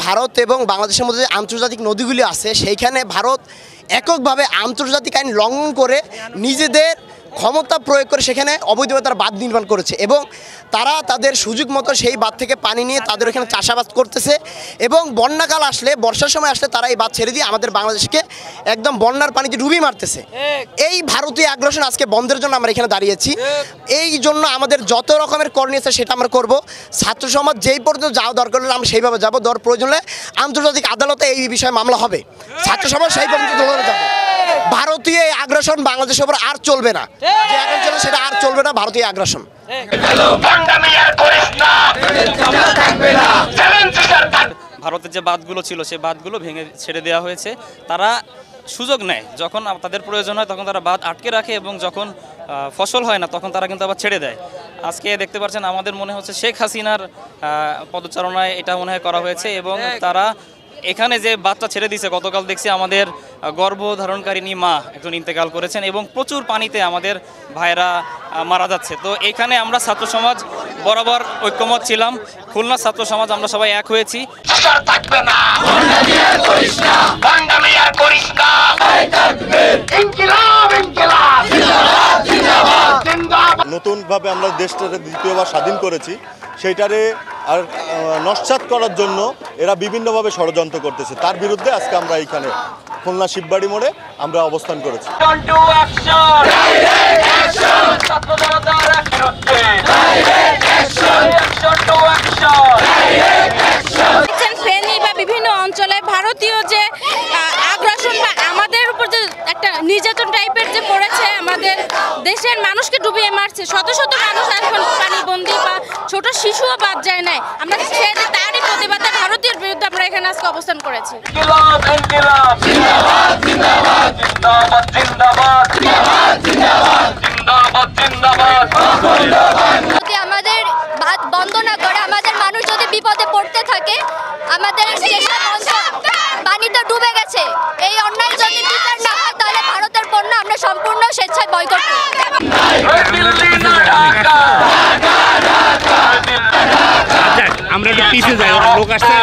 ভারত এবং বাংলাদেশের মধ্যে যে আন্তর্জাতিক নদীগুলি আছে সেইখানে ভারত এককভাবে আন্তর্জাতিক আইন লঙ্ঘন করে নিজেদের ক্ষমতা প্রয়োগ করে সেখানে অবৈধভাবে তারা বাঁধ নির্মাণ করেছে এবং তারা তাদের সুযোগ মতো সেই বাঁধ থেকে পানি নিয়ে তাদের এখানে চাষাবাদ করতেছে এবং বন্যাকাল আসলে বর্ষার সময় আসলে তারা এই বাঁধ ছেড়ে দিয়ে আমাদের বাংলাদেশকে একদম বন্যার পানিতে ডুবিয়ে মারতেছে। এই ভারতীয় আগ্রাসন আজকে বন্ধের জন্য আমরা এখানে দাঁড়িয়েছি। এই জন্য আমাদের যত রকমের করণীয় আছে সেটা আমরা করব। ছাত্র সমাজ যেই পর্যন্ত যাওয়া দরকার হলে আমরা সেইভাবে যাবো, প্রয়োজন হলে আন্তর্জাতিক আদালতে এই বিষয়ে মামলা হবে। ছাত্র সমাজ সেই পর্যন্ত দৌড়ে যাবে। ভারতীয় আগ্রাসন বাংলাদেশের উপর আর চলবে না, যে এখন চলে সেটা আর চলবে না। ভারতীয় আগ্রাসন ভারতের যে বাঁধগুলো ছিল সেই বাঁধগুলো ভেঙে ছেড়ে দেওয়া হয়েছে। তারা সুযোগ নেয়, যখন তাদের প্রয়োজন হয় তখন তারা বাঁধ আটকে রাখে এবং যখন ফসল হয় না তখন তারা কিন্তু আবার ছেড়ে দেয়। আজকে দেখতে পাচ্ছেন আমাদের মনে হচ্ছে শেখ হাসিনার পদচারণায় এটা মনে হয় করা হয়েছে এবং তারা এখানে যে বাচ্চা ছেড়ে দিয়েছে, গতকাল দেখছি আমাদের গর্ভধারণকারিণী মা একজন ইন্তেকাল করেছেন এবং প্রচুর পানিতে আমাদের ভাইরা মারা যাচ্ছে। তো এখানে আমরা ছাত্র সমাজ বরাবর ঐক্যমত ছিলাম। খুলনা ছাত্র সমাজ আমরা সবাই এক হয়েছি। নতুনভাবে আমরা দেশটাকে দ্বিতীয়বার স্বাধীন করেছি, সেইটারে আর নস্যাৎ করার জন্য এরা বিভিন্নভাবে ষড়যন্ত্র করতেছে। তার বিরুদ্ধে আজকে আমরা এইখানে খুলনা শিববাড়ি মোড়ে আমরা অবস্থান করেছি। ফেনী বা বিভিন্ন অঞ্চলে ভারতীয় যে আগ্রাসন বা আমাদের উপর যে একটা নির্যাতন টাইপের যে করেছে, আমাদের দেশের মানুষকে ডুবিয়ে মারছে, শত শত মানুষ এখন পানিবন্দী বা ছোট শিশুও বাদ যায় নাই। আমরা তারই প্রতিবাদে ভারতীয় বিরুদ্ধে আমরা এখানে আজকে অবস্থান করেছি। যদি আমাদের বাঁধ বন্ধ না করে, আমাদের মানুষ যদি বিপদে পড়তে থাকে, আমাদের পানি তো ডুবে গেছে, এই অন্যায় যদি বিচার না হয় তাহলে ভারতের পণ্য আমরা সম্পূর্ণ স্বেচ্ছায় বয়কট করব। আমরা একটু পিছিয়ে যাই, লোক আসছে।